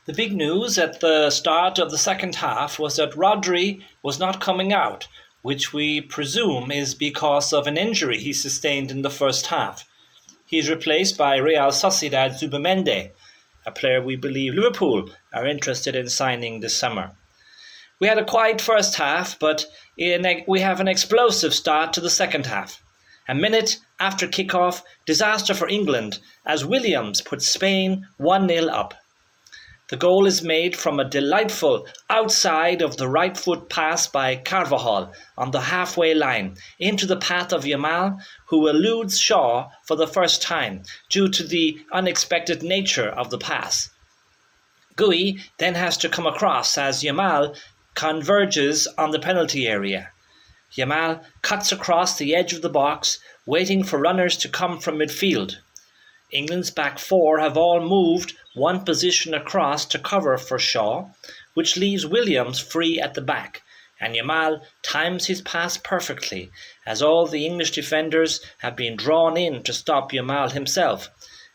The big news at the start of the second half was that Rodri was not coming out, which we presume is because of an injury he sustained in the first half. He is replaced by Real Sociedad Zubimende, a player we believe Liverpool are interested in signing this summer. We had a quiet first half, but we have an explosive start to the second half. A minute after kickoff, disaster for England as Williams puts Spain 1-0 up. The goal is made from a delightful outside of the right foot pass by Carvajal on the halfway line into the path of Yamal, who eludes Shaw for the first time due to the unexpected nature of the pass. Gui then has to come across as Yamal converges on the penalty area. Yamal cuts across the edge of the box, waiting for runners to come from midfield. England's back four have all moved one position across to cover for Shaw, which leaves Williams free at the back, and Yamal times his pass perfectly, as all the English defenders have been drawn in to stop Yamal himself,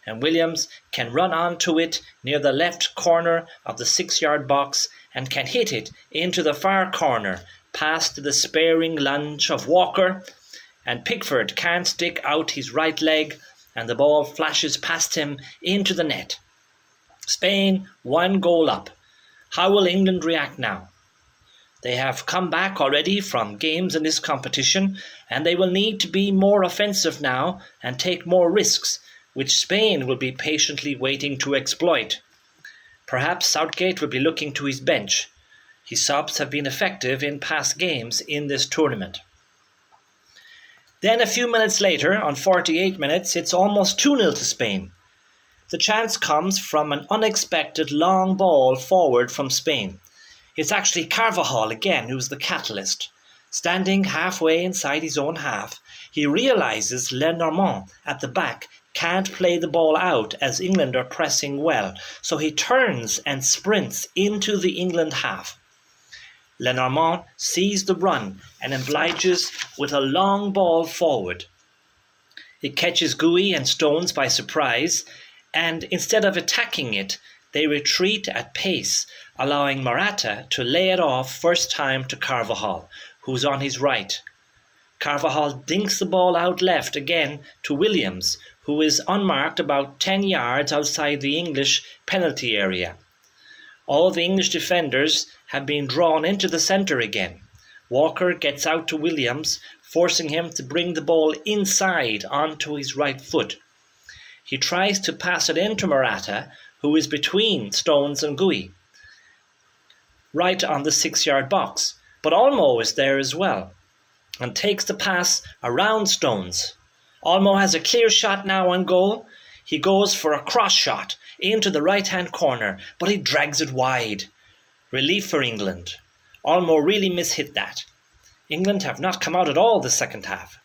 and Williams can run onto it near the left corner of the 6-yard box and can hit it into the far corner, past the despairing lunge of Walker, and Pickford can't stick out his right leg, and the ball flashes past him into the net. Spain 1 goal up. How will England react now? They have come back already from games in this competition, and they will need to be more offensive now and take more risks, which Spain will be patiently waiting to exploit. Perhaps Southgate will be looking to his bench. His subs have been effective in past games in this tournament. Then a few minutes later, on 48 minutes, it's almost 2-0 to Spain. The chance comes from an unexpected long ball forward from Spain. It's actually Carvajal again who's the catalyst. Standing halfway inside his own half, he realises Lenormand at the back can't play the ball out as England are pressing well, so he turns and sprints into the England half. Lenormand sees the run and obliges with a long ball forward. It catches Gui and Stones by surprise, and instead of attacking it, they retreat at pace, allowing Morata to lay it off first time to Carvajal, who's on his right. Carvajal dinks the ball out left again to Williams, who is unmarked about 10 yards outside the English penalty area. All the English defenders have been drawn into the centre again. Walker gets out to Williams, forcing him to bring the ball inside onto his right foot. He tries to pass it into Morata, who is between Stones and Gui, right on the 6-yard box, but Olmo is there as well, and takes the pass around Stones. Olmo has a clear shot now on goal. He goes for a cross shot into the right-hand corner, but he drags it wide. Relief for England. Olmo really mishit that. England have not come out at all the second half.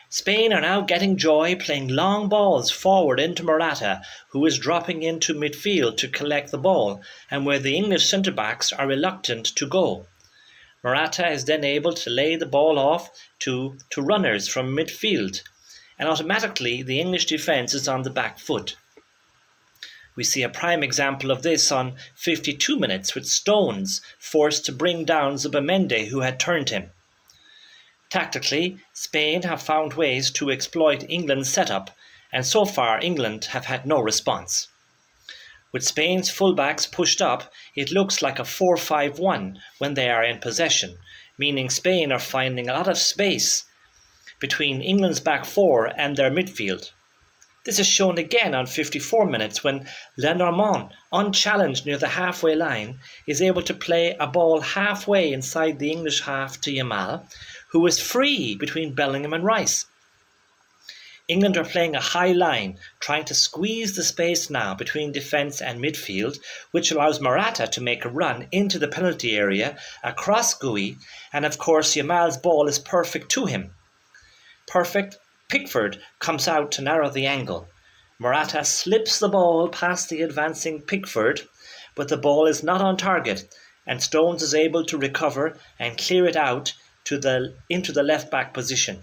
Spain are now getting joy playing long balls forward into Morata, who is dropping into midfield to collect the ball, and where the English centre-backs are reluctant to go. Morata is then able to lay the ball off to runners from midfield, and automatically the English defence is on the back foot. We see a prime example of this on 52 minutes with Stones forced to bring down Zubimende, who had turned him. Tactically, Spain have found ways to exploit England's setup, and so far England have had no response. With Spain's fullbacks pushed up, it looks like a 4-5-1 when they are in possession, meaning Spain are finding a lot of space between England's back four and their midfield. This is shown again on 54 minutes when Lenormand, unchallenged near the halfway line, is able to play a ball halfway inside the English half to Yamal, who is free between Bellingham and Rice. England are playing a high line, trying to squeeze the space now between defence and midfield, which allows Morata to make a run into the penalty area across Gui, and of course Yamal's ball is perfect to him. Pickford comes out to narrow the angle. Morata slips the ball past the advancing Pickford, but the ball is not on target, and Stones is able to recover and clear it out into the left-back position.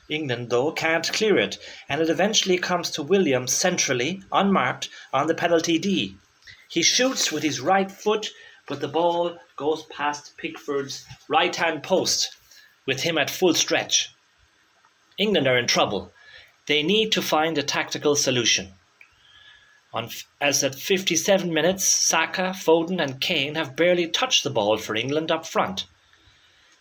England, though, can't clear it, and it eventually comes to Williams centrally, unmarked, on the penalty D. He shoots with his right foot, but the ball goes past Pickford's right-hand post, with him at full stretch. England are in trouble. They need to find a tactical solution. As at 57 minutes, Saka, Foden and Kane have barely touched the ball for England up front.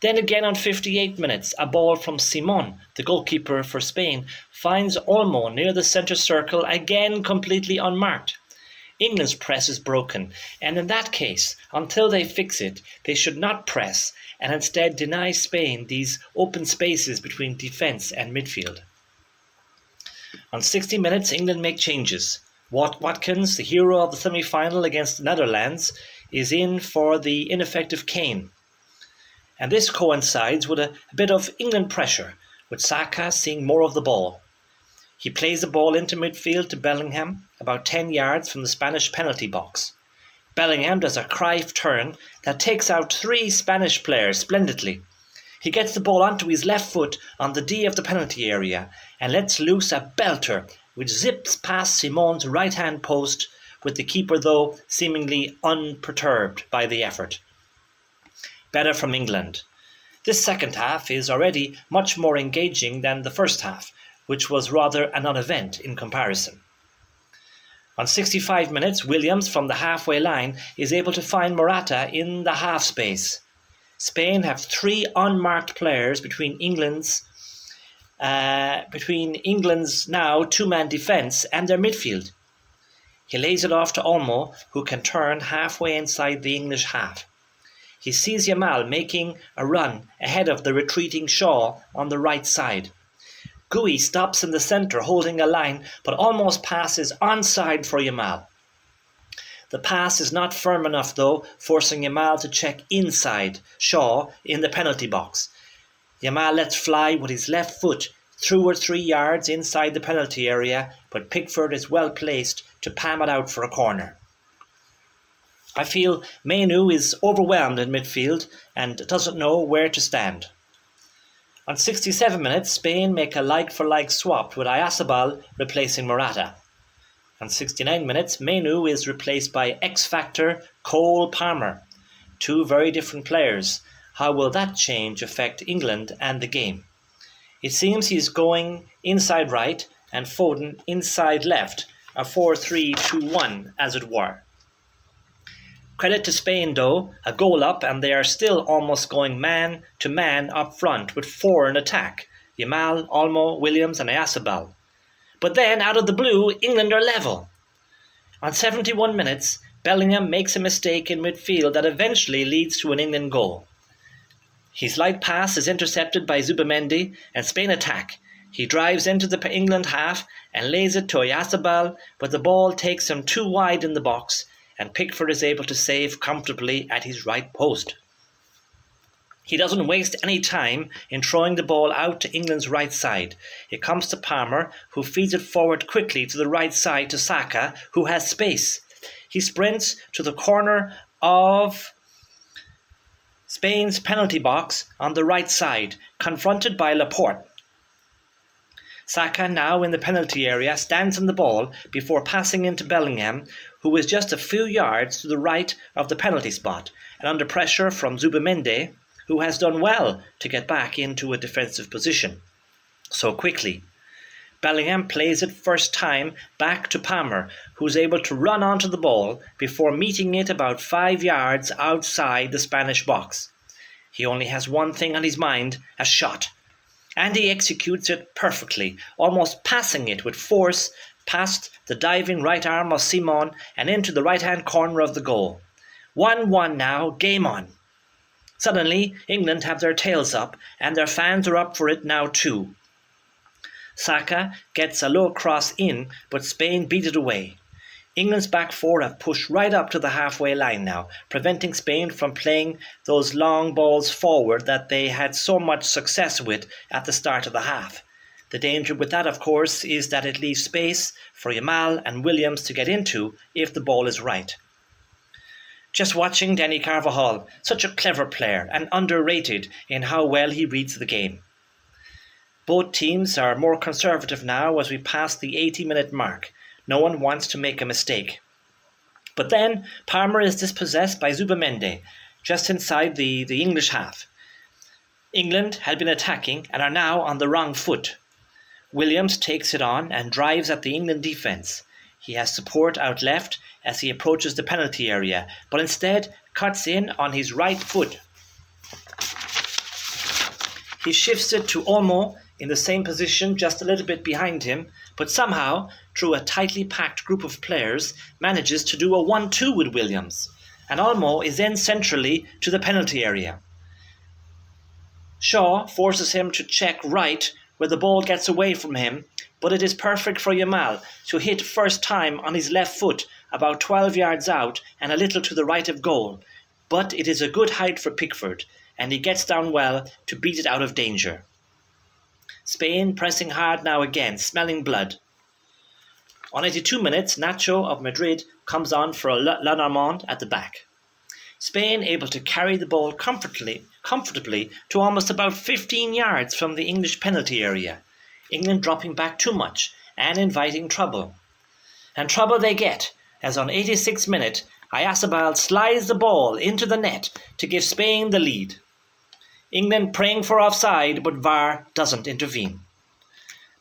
Then again on 58 minutes, a ball from Simon, the goalkeeper for Spain, finds Olmo near the centre circle, again completely unmarked. England's press is broken, and in that case, until they fix it, they should not press and instead deny Spain these open spaces between defence and midfield. On 60 minutes, England make changes. Watkins, the hero of the semi-final against the Netherlands, is in for the ineffective Kane. And this coincides with a bit of England pressure, with Saka seeing more of the ball. He plays the ball into midfield to Bellingham, about 10 yards from the Spanish penalty box. Bellingham does a Cruyff turn that takes out 3 Spanish players splendidly. He gets the ball onto his left foot on the D of the penalty area and lets loose a belter which zips past Simon's right-hand post, with the keeper though seemingly unperturbed by the effort. Better from England. This second half is already much more engaging than the first half, which was rather a non-event in comparison. On 65 minutes, Williams from the halfway line is able to find Morata in the half space. Spain have 3 unmarked players between England's now 2-man defence and their midfield. He lays it off to Olmo, who can turn halfway inside the English half. He sees Yamal making a run ahead of the retreating Shaw on the right side. Gui stops in the centre holding a line, but almost passes onside for Yamal. The pass is not firm enough though, forcing Yamal to check inside Shaw in the penalty box. Yamal lets fly with his left foot 2 or 3 yards inside the penalty area, but Pickford is well placed to palm it out for a corner. I feel Menu is overwhelmed in midfield and doesn't know where to stand. On 67 minutes, Spain make a like-for-like swap with Oyarzabal replacing Morata. On 69 minutes, Menu is replaced by X-Factor Cole Palmer. 2 very different players. How will that change affect England and the game? It seems he's going inside right and Foden inside left, a 4-3-2-1 as it were. Credit to Spain though, a goal up and they are still almost going man to man up front with 4 in attack, Yamal, Olmo, Williams and Oyarzabal. But then out of the blue, England are level. On 71 minutes, Bellingham makes a mistake in midfield that eventually leads to an England goal. His light pass is intercepted by Zubimendi and Spain attack. He drives into the England half and lays it to Oyarzabal, but the ball takes him too wide in the box and Pickford is able to save comfortably at his right post. He doesn't waste any time in throwing the ball out to England's right side. It comes to Palmer, who feeds it forward quickly to the right side to Saka, who has space. He sprints to the corner of Spain's penalty box on the right side, confronted by Laporte. Saka, now in the penalty area, stands on the ball before passing into Bellingham, who is just a few yards to the right of the penalty spot, and under pressure from Zubimendi, who has done well to get back into a defensive position so quickly. Bellingham plays it first time back to Palmer, who is able to run onto the ball before meeting it about 5 yards outside the Spanish box. He only has one thing on his mind, a shot. And he executes it perfectly, almost passing it with force past the diving right arm of Simon and into the right-hand corner of the goal. 1-1 now, game on. Suddenly, England have their tails up and their fans are up for it now too. Saka gets a low cross in, but Spain beat it away. England's back 4 have pushed right up to the halfway line now, preventing Spain from playing those long balls forward that they had so much success with at the start of the half. The danger with that, of course, is that it leaves space for Yamal and Williams to get into if the ball is right. Just watching Danny Carvajal, such a clever player and underrated in how well he reads the game. Both teams are more conservative now as we pass the 80-minute mark. No one wants to make a mistake. But then Palmer is dispossessed by Zubimende, just inside the English half. England had been attacking and are now on the wrong foot. Williams takes it on and drives at the England defence. He has support out left as he approaches the penalty area, but instead cuts in on his right foot. He shifts it to Olmo in the same position, just a little bit behind him, but somehow, through a tightly packed group of players, manages to do a 1-2 with Williams. And Olmo is then centrally to the penalty area. Shaw forces him to check right, where the ball gets away from him, but it is perfect for Yamal to hit first time on his left foot, about 12 yards out and a little to the right of goal. But it is a good height for Pickford, and he gets down well to beat it out of danger. Spain pressing hard now again, smelling blood. On 82 minutes, Nacho of Madrid comes on for Lenormand at the back. Spain able to carry the ball comfortably to almost about 15 yards from the English penalty area. England dropping back too much and inviting trouble. And trouble they get, as on 86th minute, Oyarzabal slides the ball into the net to give Spain the lead. England praying for offside, but VAR doesn't intervene.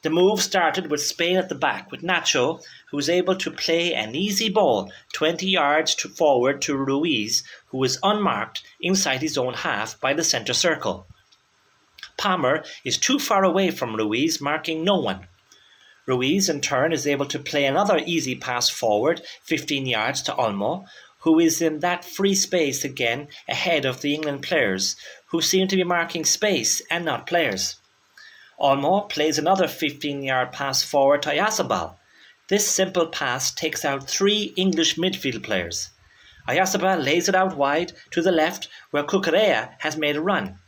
The move started with Spain at the back, with Nacho, who was able to play an easy ball 20 yards forward to Ruiz, who was unmarked inside his own half by the centre circle. Palmer is too far away from Ruiz, marking no one. Ruiz, in turn, is able to play another easy pass forward 15 yards to Olmo, who is in that free space again ahead of the England players, who seem to be marking space and not players. Olmo plays another 15-yard pass forward to Oyarzabal. This simple pass takes out 3 English midfield players. Oyarzabal lays it out wide to the left where Cucurella has made a run,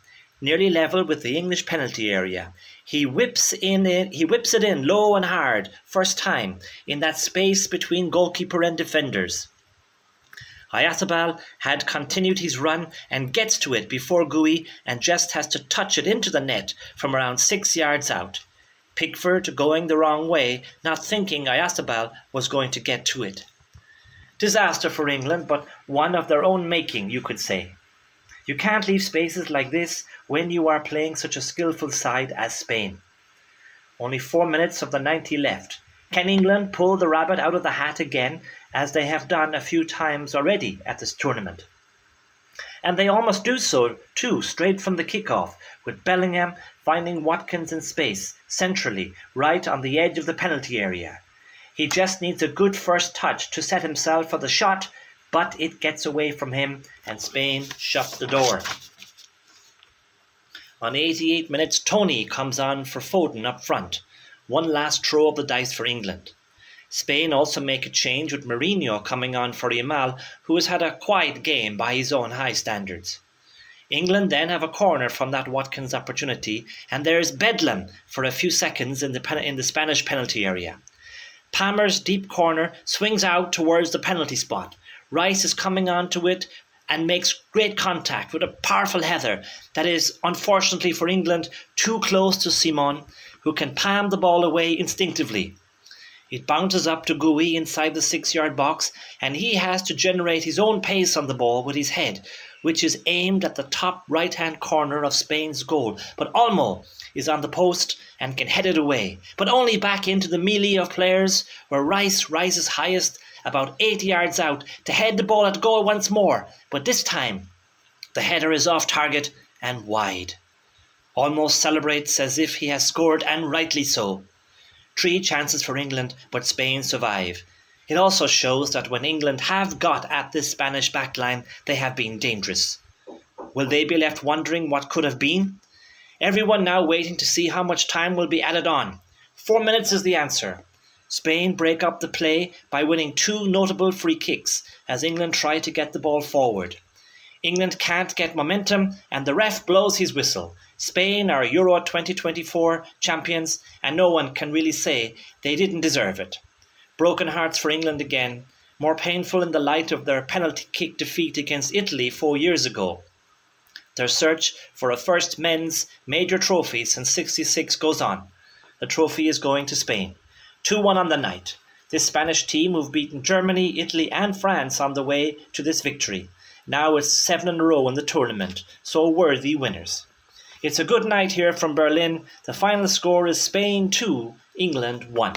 nearly level with the English penalty area. He whips it in low and hard, first time, in that space between goalkeeper and defenders. Oyarzabal had continued his run and gets to it before Gui and just has to touch it into the net from around 6 yards out. Pickford going the wrong way, not thinking Oyarzabal was going to get to it. Disaster for England, but one of their own making, you could say. You can't leave spaces like this when you are playing such a skillful side as Spain. Only 4 minutes of the 90 left. Can England pull the rabbit out of the hat again, as they have done a few times already at this tournament? And they almost do so too, straight from the kickoff, with Bellingham finding Watkins in space, centrally, right on the edge of the penalty area. He just needs a good first touch to set himself for the shot, but it gets away from him and Spain shut the door. On 88 minutes, Tony comes on for Foden up front. One last throw of the dice for England. Spain also make a change with Mourinho coming on for Yamal, who has had a quiet game by his own high standards. England then have a corner from that Watkins opportunity, and there is bedlam for a few seconds in the Spanish penalty area. Palmer's deep corner swings out towards the penalty spot. Rice is coming onto it and makes great contact with a powerful header that is, unfortunately for England, too close to Simon, who can palm the ball away instinctively. It bounces up to Gui inside the 6-yard box, and he has to generate his own pace on the ball with his head, which is aimed at the top right-hand corner of Spain's goal. But Olmo is on the post and can head it away, but only back into the melee of players, where Rice rises highest about 8 yards out to head the ball at goal once more, but this time the header is off target and wide. Olmo celebrates as if he has scored, and rightly so. 3 chances for England, but Spain survive. It also shows that when England have got at this Spanish backline, they have been dangerous. Will they be left wondering what could have been? Everyone now waiting to see how much time will be added on. 4 minutes is the answer. Spain break up the play by winning 2 notable free kicks as England try to get the ball forward. England can't get momentum and the ref blows his whistle. Spain are Euro 2024 champions and no one can really say they didn't deserve it. Broken hearts for England again, more painful in the light of their penalty kick defeat against Italy 4 years ago. Their search for a first men's major trophy since '66 goes on. The trophy is going to Spain. 2-1 on the night. This Spanish team who've beaten Germany, Italy and France on the way to this victory. Now it's 7 in a row in the tournament, so worthy winners. It's a good night here from Berlin. The final score is Spain 2, England 1.